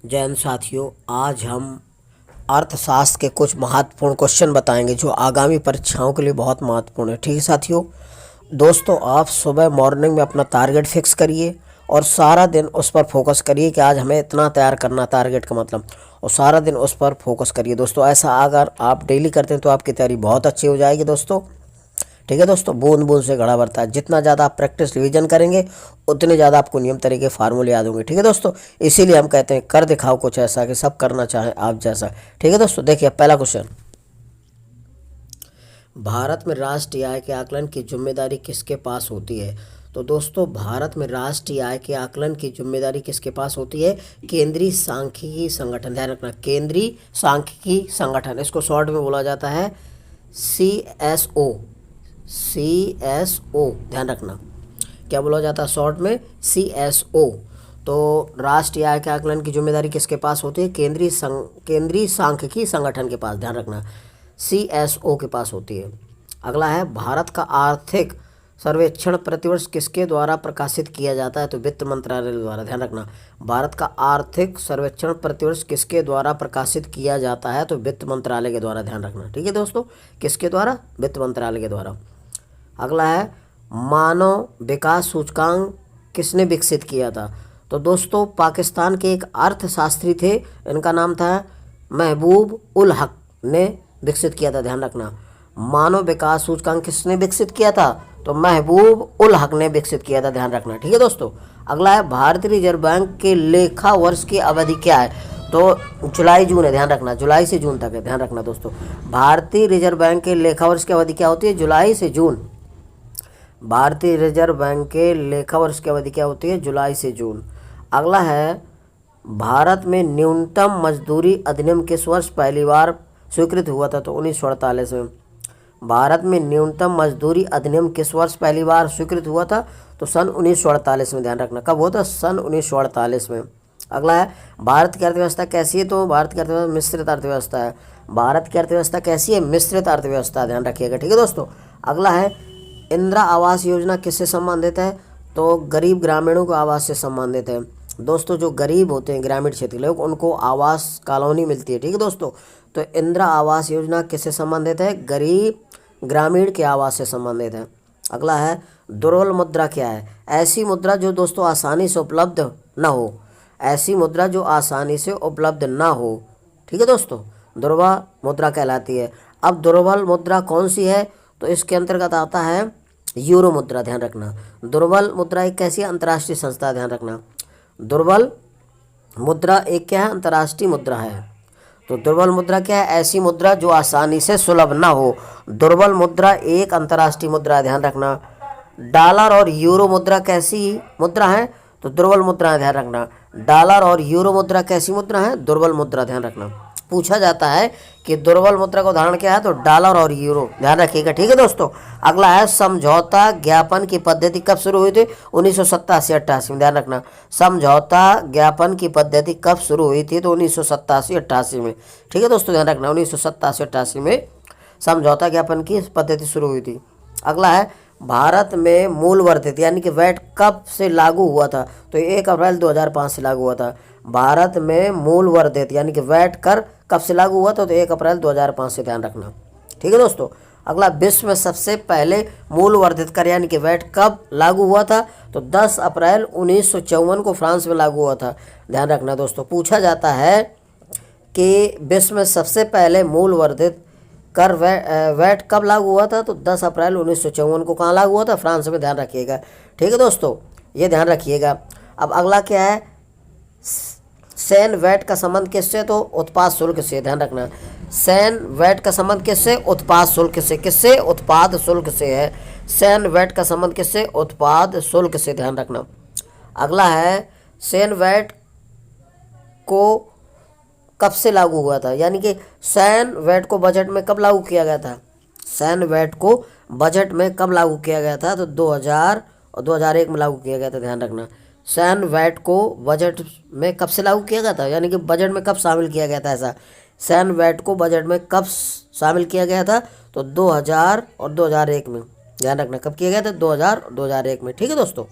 जैन साथियों, आज हम अर्थशास्त्र के कुछ महत्वपूर्ण क्वेश्चन बताएंगे जो आगामी परीक्षाओं के लिए बहुत महत्वपूर्ण है। ठीक है साथियों, दोस्तों आप सुबह मॉर्निंग में अपना टारगेट फिक्स करिए और सारा दिन उस पर फोकस करिए कि आज हमें इतना तैयार करना, टारगेट का मतलब, और सारा दिन उस पर फोकस करिए दोस्तों। ऐसा अगर आप डेली करते हैं तो आपकी तैयारी बहुत अच्छी हो जाएगी दोस्तों। ठीक है दोस्तों, बूंद बूंद से घड़ा भरता है। जितना ज़्यादा आप प्रैक्टिस रिवीजन करेंगे उतने ज़्यादा आपको नियम तरीके फार्मूले याद होंगे। ठीक है दोस्तों, इसीलिए हम कहते हैं कर दिखाओ कुछ ऐसा कि सब करना चाहें आप जैसा। ठीक है दोस्तों, देखिए पहला क्वेश्चन, भारत में राष्ट्रीय आय के आकलन की जिम्मेदारी किसके पास होती है? तो दोस्तों, भारत में राष्ट्रीय आय के आकलन की जिम्मेदारी किसके पास होती है? केंद्रीय सांख्यिकी संगठन। ध्यान रखना, केंद्रीय सांख्यिकी संगठन, इसको शॉर्ट में बोला जाता है CSO। CSO, ध्यान रखना, क्या बोला जाता है शॉर्ट में? CSO। तो राष्ट्रीय आय के आकलन की जिम्मेदारी किसके पास होती है? केंद्रीय सांख्यिकी संगठन के पास। ध्यान रखना, CSO के पास होती है। अगला है, भारत का आर्थिक सर्वेक्षण प्रतिवर्ष किसके द्वारा प्रकाशित किया जाता है? तो वित्त मंत्रालय द्वारा। ध्यान रखना, भारत का आर्थिक सर्वेक्षण प्रतिवर्ष किसके द्वारा प्रकाशित किया जाता है? तो वित्त मंत्रालय के द्वारा। ध्यान रखना, ठीक है दोस्तों, किसके द्वारा? वित्त मंत्रालय के द्वारा। अगला है, मानव विकास सूचकांक किसने विकसित किया था? तो दोस्तों, पाकिस्तान के एक अर्थशास्त्री थे, इनका नाम था महबूब उल हक ने विकसित किया था। ध्यान रखना, मानव विकास सूचकांक किसने विकसित किया था? तो महबूब उल हक ने विकसित किया था। ध्यान रखना, ठीक है दोस्तों। अगला है, भारतीय रिजर्व बैंक के लेखा वर्ष की अवधि क्या है? तो जुलाई जून है। ध्यान रखना, जुलाई से जून तक है। ध्यान रखना दोस्तों, भारतीय रिजर्व बैंक के लेखा वर्ष की अवधि क्या होती है? जुलाई से जून। भारतीय रिजर्व बैंक के लेखा वर्ष की अवधि क्या होती है? जुलाई से जून। अगला है, भारत में न्यूनतम मजदूरी अधिनियम किस वर्ष पहली बार स्वीकृत हुआ था? तो 1948 में। भारत में न्यूनतम मजदूरी अधिनियम किस वर्ष पहली बार स्वीकृत हुआ था? तो सन 1948 में। ध्यान रखना, कब हुआ था? सन 1948 में। अगला है, भारत की अर्थव्यवस्था कैसी है? तो भारत की अर्थव्यवस्था मिश्रित अर्थव्यवस्था है। भारत की अर्थव्यवस्था कैसी है? मिश्रित अर्थव्यवस्था। ध्यान रखिएगा, ठीक है दोस्तों। अगला है, इंदिरा आवास योजना किससे संबंधित है? तो गरीब ग्रामीणों को आवास से संबंधित है। दोस्तों, जो गरीब होते हैं ग्रामीण क्षेत्र के लोग, उनको आवास कॉलोनी मिलती है। ठीक है दोस्तों, तो इंदिरा आवास योजना किससे संबंधित है? गरीब ग्रामीण के आवास से संबंधित है। अगला है, दुर्बल मुद्रा क्या है? ऐसी मुद्रा जो दोस्तों आसानी से उपलब्ध ना हो। ऐसी मुद्रा जो आसानी से उपलब्ध ना हो। ठीक है दोस्तों, दुर्बल मुद्रा कहलाती है। अब दुर्बल मुद्रा कौन सी है? तो इसके अंतर्गत आता है यूरो मुद्रा। ध्यान रखना, दुर्बल मुद्रा एक कैसी अंतर्राष्ट्रीय संस्था। ध्यान रखना, दुर्बल मुद्रा एक क्या है? अंतर्राष्ट्रीय मुद्रा है। तो दुर्बल मुद्रा क्या है? ऐसी मुद्रा जो आसानी से सुलभ ना हो। दुर्बल मुद्रा एक अंतर्राष्ट्रीय मुद्रा है। ध्यान रखना, डॉलर और यूरो मुद्रा कैसी मुद्रा है? तो दुर्बल मुद्रा है। ध्यान रखना, डॉलर और यूरो मुद्रा कैसी मुद्रा है? दुर्बल मुद्रा। ध्यान रखना, पूछा जाता है कि दुर्बल मुद्रा का उदाहरण क्या है? तो डॉलर और यूरो। ध्यान रखिएगा, ठीक है दोस्तों। अगला है, समझौता ज्ञापन की पद्धति कब शुरू हुई थी? 1987-88 में। ध्यान रखना, समझौता ज्ञापन की पद्धति कब शुरू हुई थी? तो 1987-88 में। ठीक है दोस्तों, ध्यान रखना, 1987-88 में समझौता ज्ञापन की पद्धति शुरू हुई थी। अगला है, भारत में मूल वर्धित यानी कि वैट कब से लागू हुआ था? तो 1 अप्रैल 2005 से लागू हुआ था। भारत में मूल वर्धित यानी कि वैट कर कब से लागू हुआ था? तो 1 अप्रैल 2005 से। ध्यान रखना, ठीक है दोस्तों। अगला, विश्व में सबसे पहले मूल वर्धित कर यानी कि वैट कब लागू हुआ था? तो 10 अप्रैल 1954 को फ्रांस में लागू हुआ था। ध्यान रखना दोस्तों, पूछा जाता है कि विश्व में सबसे पहले मूल वर्धित कर वैट कब लागू हुआ था? तो 10 अप्रैल 1954 को कहाँ लागू हुआ था? फ्रांस में। ध्यान रखिएगा, ठीक है दोस्तों, ये ध्यान रखिएगा। अब अगला क्या है, सैन वैट का संबंध किससे? तो उत्पाद शुल्क से। ध्यान रखना, सैन वैट का संबंध किससे? उत्पाद शुल्क से। किससे? उत्पाद शुल्क से है। सैन वैट का संबंध किससे? उत्पाद शुल्क से। ध्यान रखना। अगला है, सैन वैट को कब से लागू हुआ था? यानी कि सैन वैट को बजट में कब लागू किया गया था? सैन वैट को बजट में कब लागू किया गया था? तो 2000 और 2001 में लागू किया गया था। ध्यान रखना, सैन वैट को बजट में कब से लागू किया गया था? यानी कि बजट में कब शामिल किया गया था? ऐसा, सैन वैट को बजट में कब शामिल किया गया था? तो 2000 और 2001 में। ध्यान रखना, कब किया गया था? 2000 और 2001 में। ठीक है दोस्तों।